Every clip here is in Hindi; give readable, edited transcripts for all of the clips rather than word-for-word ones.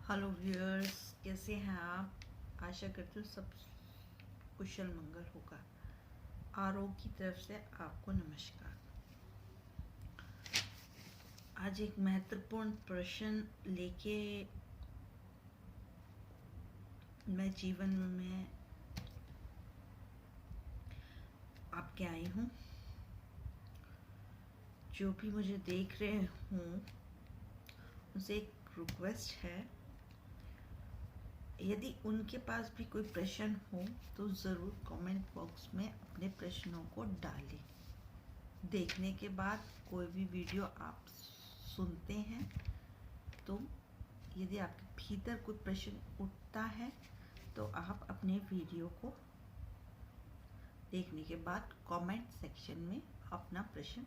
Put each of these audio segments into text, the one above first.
हेलो व्यूअर्स, कैसे हैं आप। आशा करती हूँ सब कुशल मंगल होगा। आरोग्य की तरफ से आपको नमस्कार। आज एक महत्वपूर्ण प्रश्न लेके मैं जीवन में आपके आई हूँ। जो भी मुझे देख रहे हों उनसे एक रिक्वेस्ट है, यदि उनके पास भी कोई प्रश्न हो तो ज़रूर कमेंट बॉक्स में अपने प्रश्नों को डालें। देखने के बाद कोई भी वीडियो आप सुनते हैं तो यदि आपके भीतर कोई प्रश्न उठता है तो आप अपने वीडियो को देखने के बाद कमेंट सेक्शन में अपना प्रश्न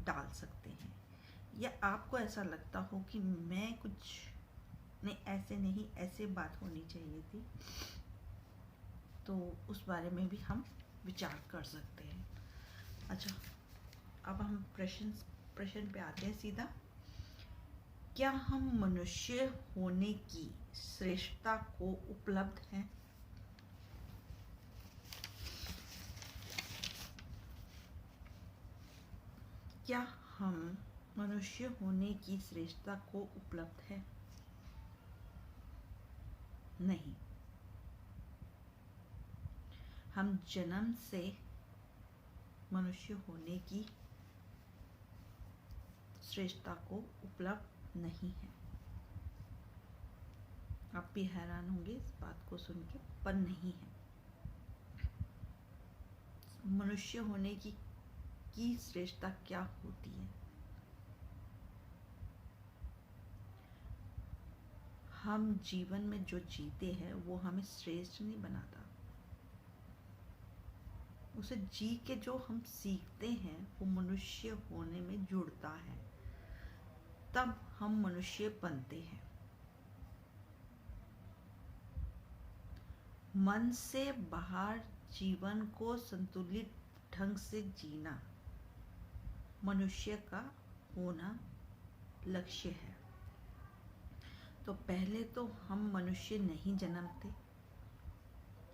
डाल सकते हैं। या आपको ऐसा लगता हो कि मैं कुछ नहीं, ऐसे नहीं, ऐसे बात होनी चाहिए थी, तो उस बारे में भी हम विचार कर सकते हैं। अच्छा, अब हम प्रश्न पे आते हैं सीधा। क्या हम मनुष्य होने की श्रेष्ठता को उपलब्ध हैं? क्या हम मनुष्य होने की श्रेष्ठता को उपलब्ध है? नहीं। हम जन्म से मनुष्य होने की श्रेष्ठता को उपलब्ध नहीं है। आप भी हैरान होंगे इस बात को सुन के, पर नहीं है। मनुष्य होने की श्रेष्ठता क्या होती है? हम जीवन में जो जीते हैं वो हमें श्रेष्ठ नहीं बनाता। उसे जी के जो हम सीखते हैं वो मनुष्य होने में जुड़ता है, तब हम मनुष्य बनते हैं। मन से बाहर जीवन को संतुलित ढंग से जीना मनुष्य का होना लक्ष्य है। तो पहले तो हम मनुष्य नहीं जन्मते,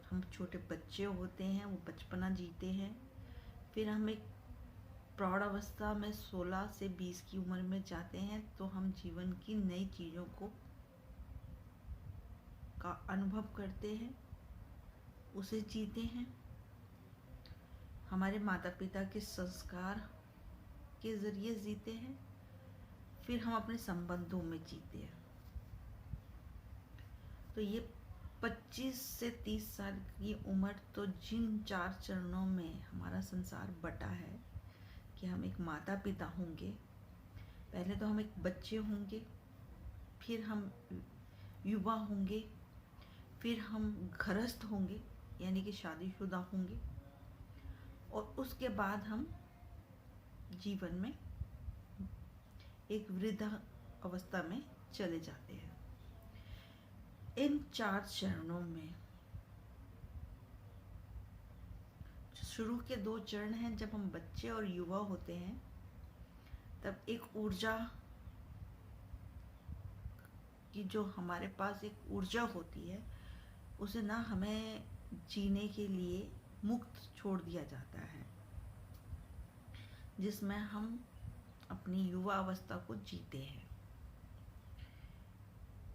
हम छोटे बच्चे होते हैं, वो बचपना जीते हैं। फिर हम एक प्रौढ़ अवस्था में 16 से 20 की उम्र में जाते हैं, तो हम जीवन की नई चीज़ों का अनुभव करते हैं, उसे जीते हैं। हमारे माता पिता के संस्कार के ज़रिए जीते हैं। फिर हम अपने संबंधों में जीते हैं। तो ये 25 से 30 साल की उम्र तो जिन 4 चरणों में हमारा संसार बटा है कि हम एक माता पिता होंगे, पहले तो हम एक बच्चे होंगे, फिर हम युवा होंगे, फिर हम गृहस्थ होंगे यानी कि शादीशुदा होंगे, और उसके बाद हम जीवन में एक वृद्ध अवस्था में चले जाते हैं। इन 4 चरणों में शुरू के 2 चरण हैं, जब हम बच्चे और युवा होते हैं तब एक ऊर्जा की जो हमारे पास एक ऊर्जा होती है, उसे ना हमें जीने के लिए मुक्त छोड़ दिया जाता है, जिसमें हम अपनी युवा अवस्था को जीते हैं।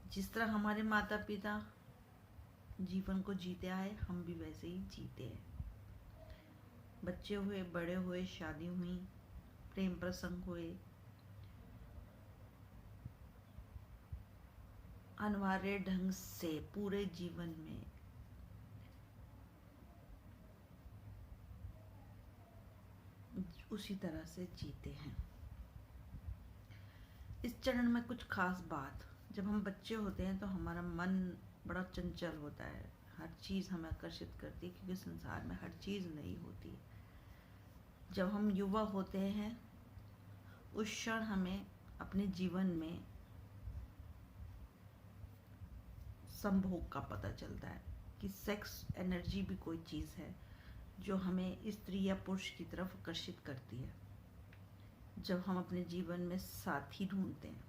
जिस तरह हमारे माता पिता जीवन को जीते आए, हम भी वैसे ही जीते हैं। बच्चे हुए, बड़े हुए, शादी हुई, प्रेम प्रसंग हुए, अनिवार्य ढंग से पूरे जीवन में उसी तरह से जीते हैं। इस चरण में कुछ खास बात, जब हम बच्चे होते हैं तो हमारा मन बड़ा चंचल होता है, हर चीज़ हमें आकर्षित करती है, क्योंकि संसार में हर चीज़ नई होती है। जब हम युवा होते हैं उस क्षण हमें अपने जीवन में संभोग का पता चलता है कि सेक्स एनर्जी भी कोई चीज़ है जो हमें स्त्री या पुरुष की तरफ आकर्षित करती है। जब हम अपने जीवन में साथी ढूंढते हैं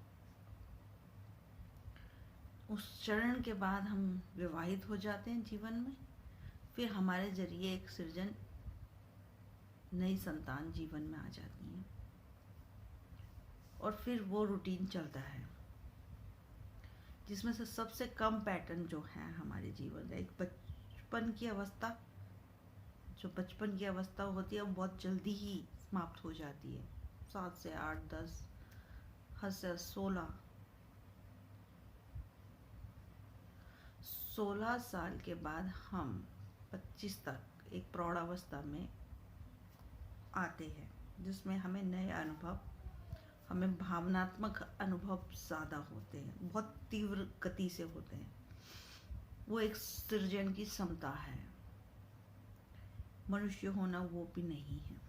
उस चरण के बाद हम विवाहित हो जाते हैं जीवन में, फिर हमारे जरिए एक सृजन, नई संतान जीवन में आ जाती है और फिर वो रूटीन चलता है, जिसमें से सबसे कम पैटर्न जो है हमारे जीवन का, एक बचपन की अवस्था, जो बचपन की अवस्था होती है वो बहुत जल्दी ही समाप्त हो जाती है, 7 से 8, 10, हद से 16 साल के बाद हम 25 तक एक प्रौढ़ावस्था में आते हैं, जिसमें हमें नए अनुभव, हमें भावनात्मक अनुभव ज़्यादा होते हैं, बहुत तीव्र गति से होते हैं। वो एक सृजन की क्षमता है। मनुष्य होना वो भी नहीं है।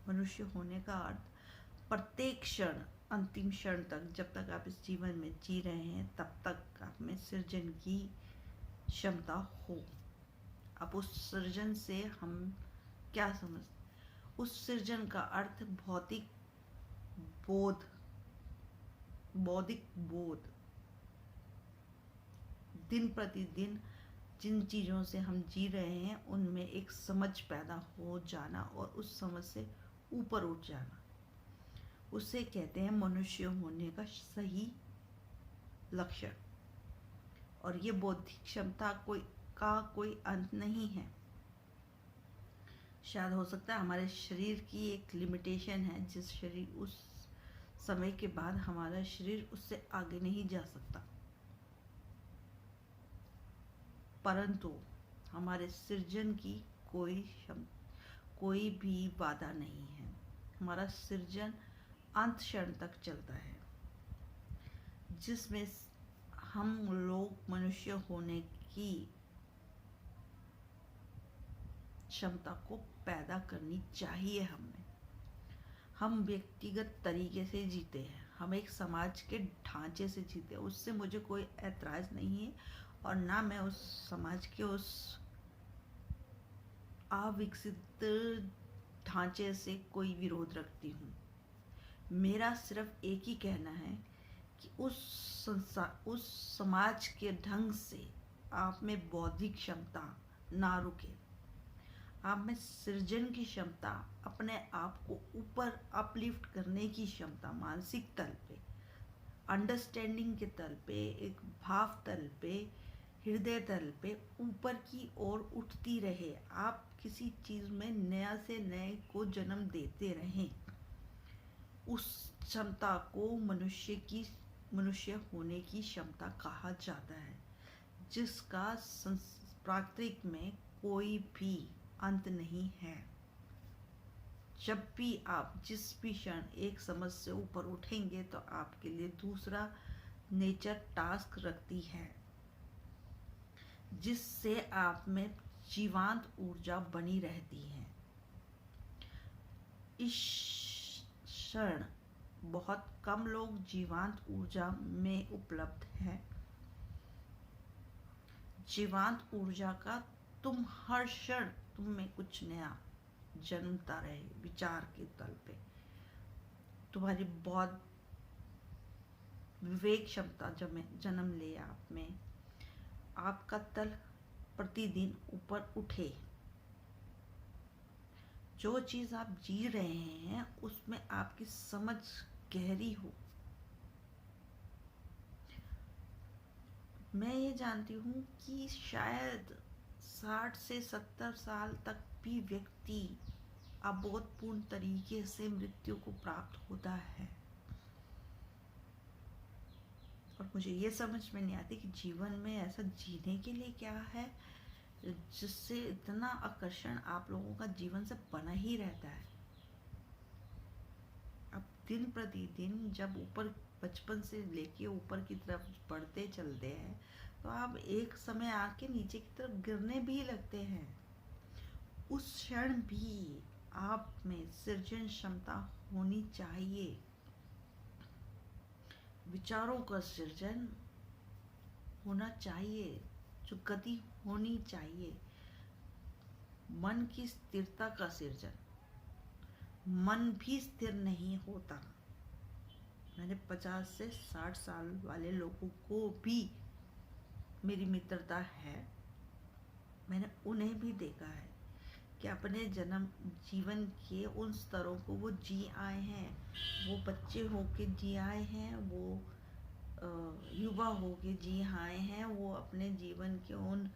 मनुष्य होने का अर्थ प्रत्येक क्षण, अंतिम क्षण तक, जब तक आप इस जीवन में जी रहे हैं तब तक आप में सृजन की क्षमता हो। अब उस सृजन से हम क्या समझते, उस सृजन का अर्थ बौद्धिक बोध, दिन प्रतिदिन जिन चीज़ों से हम जी रहे हैं उनमें एक समझ पैदा हो जाना और उस समझ से ऊपर उठ जाना, उसे कहते हैं मनुष्य होने का सही लक्षण। और ये बौद्धिक क्षमता कोई अंत नहीं है। शायद हो सकता है हमारे शरीर की एक लिमिटेशन है, जिस शरीर उस समय के बाद हमारा शरीर उससे आगे नहीं जा सकता, परंतु हमारे सृजन की कोई भी बाधा नहीं है। हमारा सृजन अंत क्षण तक चलता है, जिसमें हम लोग मनुष्य होने की क्षमता को पैदा करनी चाहिए हमें। हम व्यक्तिगत तरीके से जीते हैं, हम एक समाज के ढांचे से जीते हैं, उससे मुझे कोई ऐतराज नहीं है और ना मैं उस समाज के उस अविकसित ढांचे से कोई विरोध रखती हूँ। मेरा सिर्फ एक ही कहना है कि उस समाज के ढंग से आप में बौद्धिक क्षमता ना रुके, आप में सृजन की क्षमता, अपने आप को ऊपर अपलिफ्ट करने की क्षमता, मानसिक तल पे, अंडरस्टैंडिंग के तल पे, एक भाव तल पे, हृदय तल पे ऊपर की ओर उठती रहे। आप किसी चीज में नया से नए को जन्म देते रहें। उस क्षमता को मनुष्य होने की क्षमता कहा जाता है, जिसका प्राकृतिक में कोई भी अंत नहीं है। जब भी आप जिस भी क्षण एक समझ से ऊपर उठेंगे तो आपके लिए दूसरा नेचर टास्क रखती है, जिससे आप में जीवांत ऊर्जा बनी रहती है। इस क्षण बहुत कम लोग जीवांत ऊर्जा में उपलब्ध हैं। जीवांत ऊर्जा का तुम हर क्षण तुम में कुछ नया जन्मता रहे, विचार के तल पे तुम्हारी बहुत विवेक क्षमता जन्म ले आप में, आपका तल प्रतिदिन ऊपर उठे। जो चीज आप जी रहे हैं उसमें आपकी समझ गहरी हो। मैं ये जानती हूँ कि शायद 60 से 70 साल तक भी व्यक्ति अबोधपूर्ण तरीके से मृत्यु को प्राप्त होता है, और मुझे ये समझ में नहीं आती कि जीवन में ऐसा जीने के लिए क्या है जिससे इतना आकर्षण आप लोगों का जीवन से बना ही रहता है। अब दिन प्रतिदिन जब ऊपर, बचपन से लेके ऊपर की तरफ बढ़ते चलते हैं तो आप एक समय आके नीचे की तरफ गिरने भी लगते हैं। उस क्षण भी आप में सृजन क्षमता होनी चाहिए, विचारों का सृजन होना चाहिए, जो गति होनी चाहिए, मन की स्थिरता का सृजन। मन भी स्थिर नहीं होता। मैंने 50 से 60 साल वाले लोगों को भी मेरी मित्रता है, मैंने उन्हें भी देखा है कि अपने जन्म जीवन के उन स्तरों को वो जी आए हैं। वो बच्चे होके जी आए हैं, वो युवा होके जी आए हैं, वो अपने जीवन के उन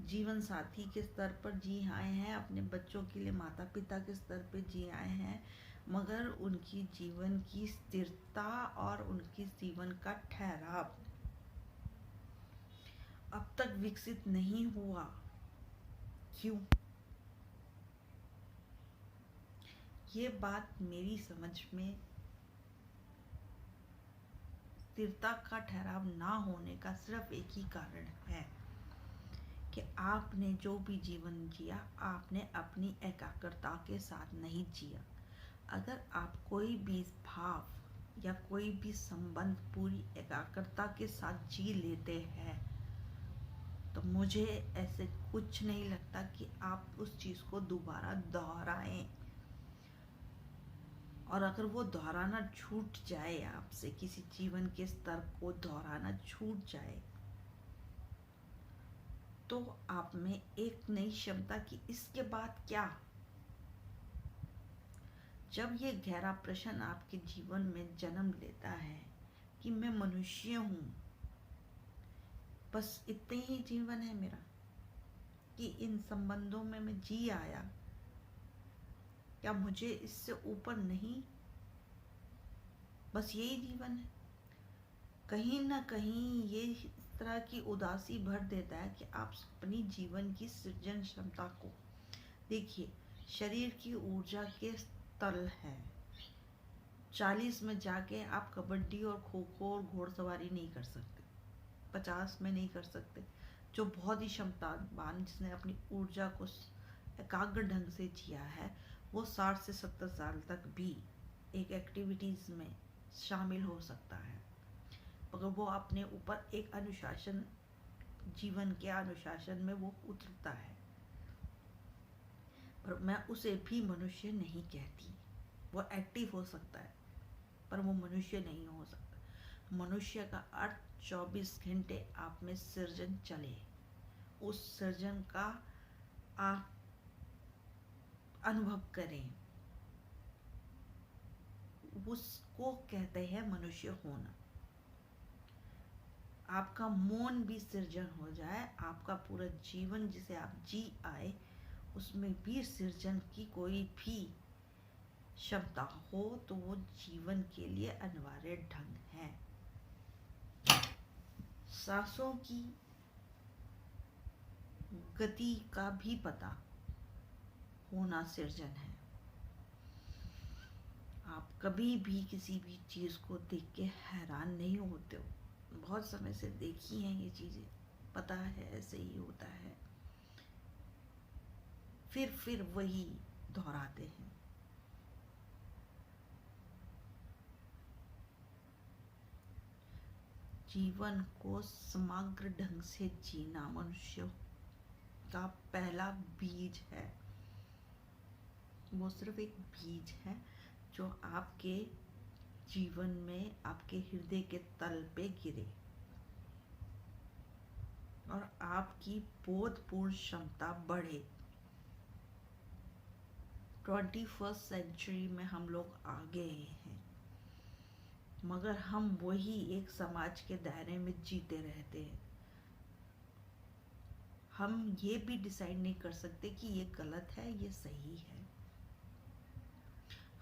जीवन साथी के स्तर पर जी आए हैं, अपने बच्चों के लिए माता पिता के स्तर पर जी आए हैं, मगर उनकी जीवन की स्थिरता और उनकी जीवन का ठहराव अब तक विकसित नहीं हुआ। क्यों? ये बात मेरी समझ में स्थिरता का ठहराव ना होने का सिर्फ एक ही कारण है कि आपने जो भी जीवन जिया, आपने अपनी एकाग्रता के साथ नहीं जिया। अगर आप कोई भी भाव या कोई भी संबंध पूरी एकाग्रता के साथ जी लेते हैं, तो मुझे ऐसे कुछ नहीं लगता कि आप उस चीज को दोबारा दोहराएं। और अगर वो दोहराना छूट जाए, आपसे किसी जीवन के स्तर को दोहराना छूट जाए, तो आप में एक नई क्षमता की इसके बाद क्या। जब ये गहरा प्रश्न आपके जीवन में जन्म लेता है कि मैं मनुष्य हूं, बस इतने ही जीवन है मेरा, कि इन संबंधों में मैं जी आया, क्या मुझे इससे ऊपर नहीं, बस यही जीवन है। कहीं ना कहीं ये इस तरह की उदासी भर देता है कि आप अपनी जीवन की सृजन क्षमता को देखिए। शरीर की ऊर्जा के तल है। 40 में जाके आप कबड्डी और खो खो और घोड़सवारी नहीं कर सकते, 50 में नहीं कर सकते। जो बहुत ही क्षमतावान, जिसने अपनी ऊर्जा को एकाग्र ढंग से जिया है, वो 60 से 70 साल तक भी एक एक्टिविटीज में शामिल हो सकता है, मगर वो अपने ऊपर एक अनुशासन, जीवन के अनुशासन में वो उतरता है। पर मैं उसे भी मनुष्य नहीं कहती। वो एक्टिव हो सकता है, पर वो मनुष्य नहीं हो सकता। मनुष्य का अर्थ 24 घंटे आप में सृजन चले, उस सृजन का आप अनुभव करें, उसको कहते हैं मनुष्य होना। आपका मौन भी सृजन हो जाए, आपका पूरा जीवन जिसे आप जी आए, उसमें भी सृजन की कोई भी क्षमता हो, तो वो जीवन के लिए अनिवार्य ढंग है। सांसों की गति का भी पता होना सृजन है। आप कभी भी किसी भी चीज को देख के हैरान नहीं होते हो। बहुत समय से देखी हैं ये चीजें, पता है ऐसे ही होता है, फिर वही दोहराते हैं। जीवन को समग्र ढंग से जीना मनुष्य का पहला बीज है। वो सिर्फ एक बीज है जो आपके जीवन में, आपके हृदय के तल पे गिरे और आपकी बोधपूर्ण क्षमता बढ़े। 21st सेंचुरी में हम लोग आ गए हैं, मगर हम वही एक समाज के दायरे में जीते रहते हैं। हम ये भी डिसाइड नहीं कर सकते कि ये गलत है, ये सही है।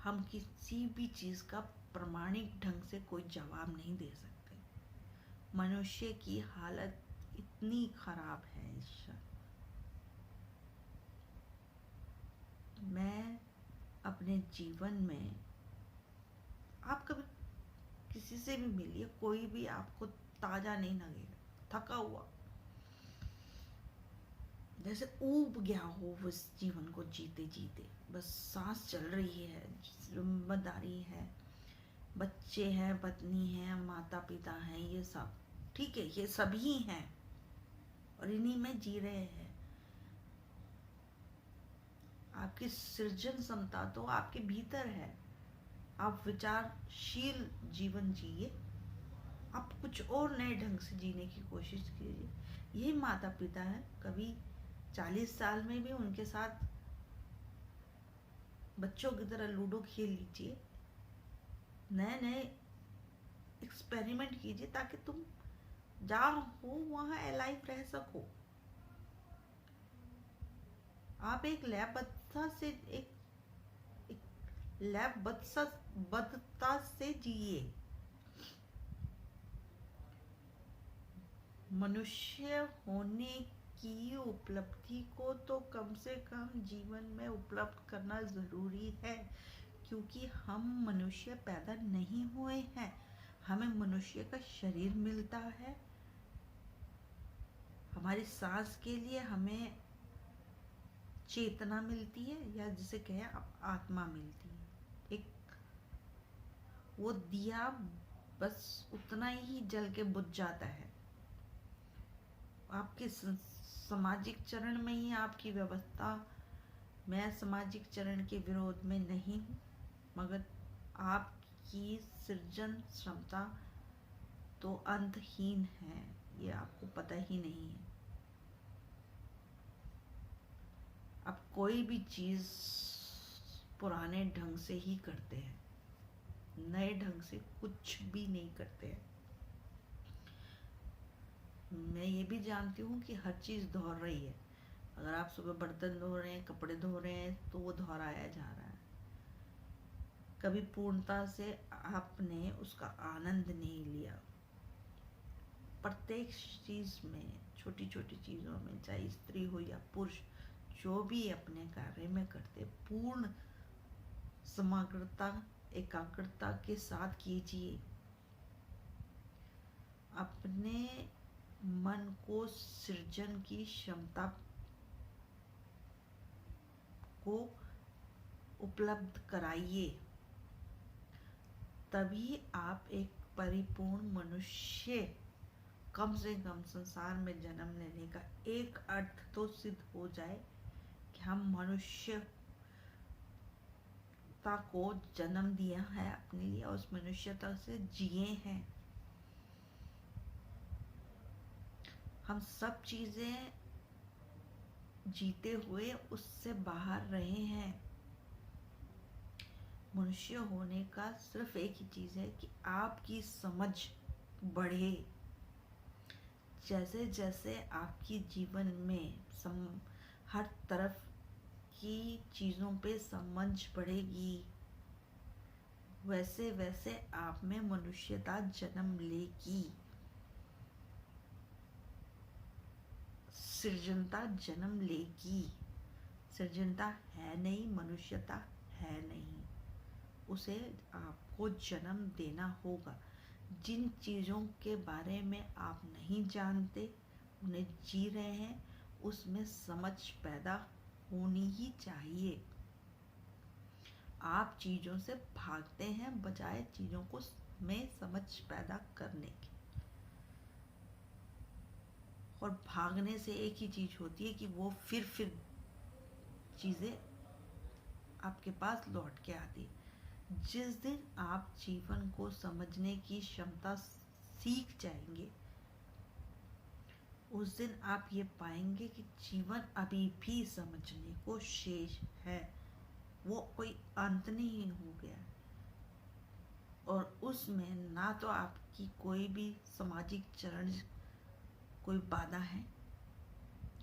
हम किसी भी चीज का प्रमाणिक ढंग से कोई जवाब नहीं दे सकते। मनुष्य की हालत इतनी खराब है इस समय। मैं अपने जीवन में, आप कभी किसी से भी मिलिए, कोई भी आपको ताजा नहीं लगेगा, थका हुआ, जैसे ऊब गया हो उस जीवन को जीते जीते। बस सांस चल रही है, जिम्मेदारी है, बच्चे हैं, पत्नी है, माता पिता हैं, ये सब ठीक है, ये सभी हैं और इन्हीं में जी रहे हैं। आपकी सृजन क्षमता तो आपके भीतर है। आप विचारशील जीवन जिए, आप कुछ और नए ढंग से जीने की कोशिश कीजिए। यही माता पिता है। कभी 40 साल में भी उनके साथ बच्चों की तरह लूडो खेल लीजिए, नए नए एक्सपेरिमेंट कीजिए, ताकि तुम जहाँ हो वहाँ अलाइव रह सको। आप एक लयबद्धता से एक लयबद्धता से जिए। मनुष्य होने की उपलब्धि को तो कम से कम जीवन में उपलब्ध करना जरूरी है, क्योंकि हम मनुष्य पैदा नहीं हुए हैं। हमें मनुष्य का शरीर मिलता है, हमारी सांस के लिए हमें चेतना मिलती है, या जिसे कहें आत्मा मिलती है। एक वो दिया बस उतना ही जल के बुझ जाता है। आपके सामाजिक चरण में ही आपकी व्यवस्था। मैं सामाजिक चरण के विरोध में नहीं हूँ, मगर आपकी सृजन क्षमता तो अंतहीन है, ये आपको पता ही नहीं है। आप कोई भी चीज पुराने ढंग से ही करते हैं, नए ढंग से कुछ भी नहीं करते हैं। मैं ये भी जानती हूँ कि हर चीज दोहर रही है। अगर आप सुबह बर्तन धो रहे हैं, कपड़े धो रहे हैं, तो वो दोहराया जा रहा है। कभी पूर्णता से आपने उसका आनंद नहीं लिया। प्रत्येक चीज में, छोटी छोटी चीजों में, चाहे स्त्री हो या पुरुष, जो भी अपने कार्य में करते, पूर्ण समग्रता एकाग्रता के साथ कीजिए। अपने मन को सृजन की क्षमता को उपलब्ध कराइए, तभी आप एक परिपूर्ण मनुष्य, कम से कम संसार में जन्म लेने का एक अर्थ तो सिद्ध हो जाए कि हम मनुष्यता को जन्म दिया है अपने लिए और उस मनुष्यता से जिए हैं। हम सब चीजें जीते हुए उससे बाहर रहे हैं। मनुष्य होने का सिर्फ एक ही चीज है कि आपकी समझ बढ़े। जैसे जैसे आपकी जीवन में हर तरफ की चीजों पे समझ बढ़ेगी, वैसे वैसे आप में मनुष्यता जन्म लेगी, सृजनता जन्म लेगी। सृजनता है नहीं, मनुष्यता है नहीं, उसे आपको जन्म देना होगा। जिन चीजों के बारे में आप नहीं जानते, उन्हें जी रहे हैं, उसमें समझ पैदा होनी ही चाहिए। आप चीजों से भागते हैं बजाय चीजों को में समझ पैदा करने की। और भागने से एक ही चीज होती है कि वो फिर चीजें आपके पास लौट के आती है। जिस दिन आप जीवन को समझने की क्षमता सीख जाएंगे, उस दिन आप ये पाएंगे कि जीवन अभी भी समझने को शेष है, वो कोई अंत नहीं हो गया। और उसमें ना तो आपकी कोई भी सामाजिक चरण कोई बाधा है,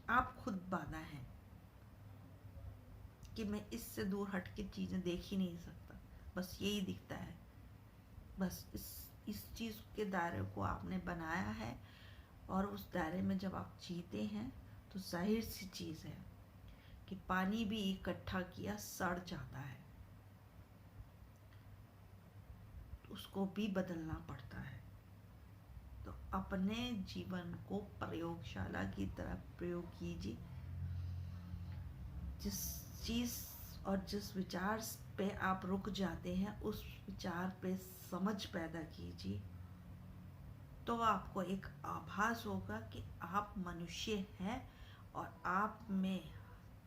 आप खुद बाधा है कि मैं इससे दूर हट के चीजें देख ही नहीं सकता, बस यही दिखता है। बस इस चीज के दायरे को आपने बनाया है, और उस दायरे में जब आप जीते हैं तो जाहिर सी चीज है कि पानी भी इकट्ठा किया सड़ जाता है, तो उसको भी बदलना पड़ता है। तो अपने जीवन को प्रयोगशाला की तरह प्रयोग कीजिए। जिस चीज और जिस विचार पे आप रुक जाते हैं, उस विचार पे समझ पैदा कीजिए, तो आपको एक आभास होगा कि आप मनुष्य हैं और आप में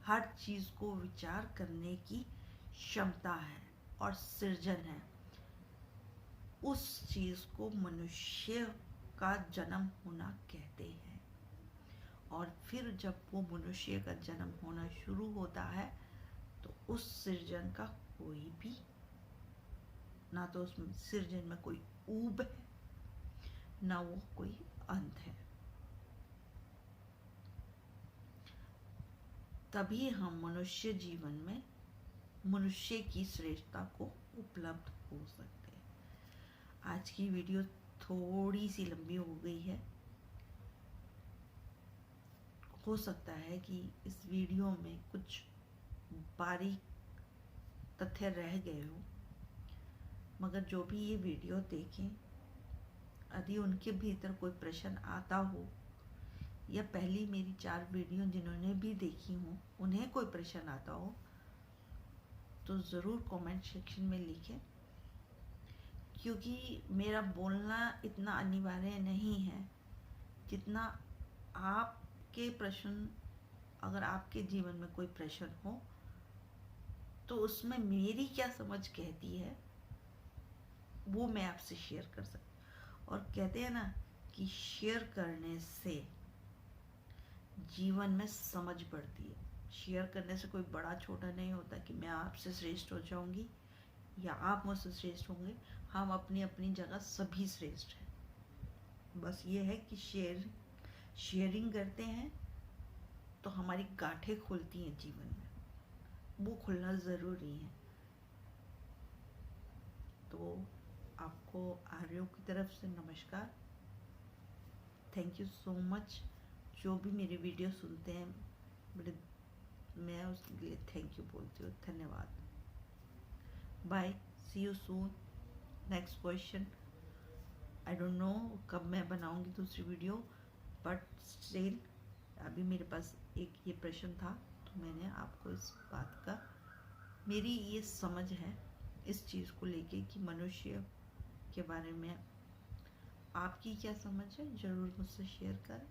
हर चीज को विचार करने की क्षमता है और सृजन है। उस चीज को मनुष्य का जन्म होना कहते हैं। और फिर जब वो मनुष्य का जन्म होना शुरू होता है तो उस सृजन का कोई भी, ना तो उस सृजन में कोई ऊब है, ना वो कोई अंत है। तभी हम मनुष्य जीवन में मनुष्य की श्रेष्ठता को उपलब्ध हो सकते हैं। आज की वीडियो थोड़ी सी लंबी हो गई है। हो सकता है कि इस वीडियो में कुछ बारीक तथ्य रह गए हो, मगर जो भी ये वीडियो देखें, यदि उनके भीतर कोई प्रश्न आता हो या पहली मेरी 4 वीडियो जिन्होंने भी देखी हो उन्हें कोई प्रश्न आता हो तो ज़रूर कमेंट सेक्शन में लिखें, क्योंकि मेरा बोलना इतना अनिवार्य नहीं है जितना आपके प्रश्न, अगर आपके जीवन में कोई प्रश्न हो तो उसमें मेरी क्या समझ कहती है वो मैं आपसे शेयर कर सकती। और कहते हैं ना कि शेयर करने से जीवन में समझ बढ़ती है। शेयर करने से कोई बड़ा छोटा नहीं होता कि मैं आपसे श्रेष्ठ हो जाऊंगी या आप मुझसे श्रेष्ठ होंगे। हम अपनी अपनी जगह सभी श्रेष्ठ हैं। बस ये है कि शेयरिंग करते हैं तो हमारी गांठें खुलती हैं जीवन में, वो खुलना ज़रूरी है। तो आपको आर्यों की तरफ से नमस्कार। Thank you so much. जो भी मेरी वीडियो सुनते हैं बड़े, मैं उसके लिए थैंक यू बोलती हूँ। धन्यवाद। Bye, see you soon. Next question, I don't know कब मैं बनाऊंगी दूसरी वीडियो, बट स्टिल अभी मेरे पास एक ये प्रश्न था तो मैंने आपको इस बात का, मेरी ये समझ है इस चीज़ को लेके कि मनुष्य के बारे में आपकी क्या समझ है, ज़रूर मुझसे शेयर करें।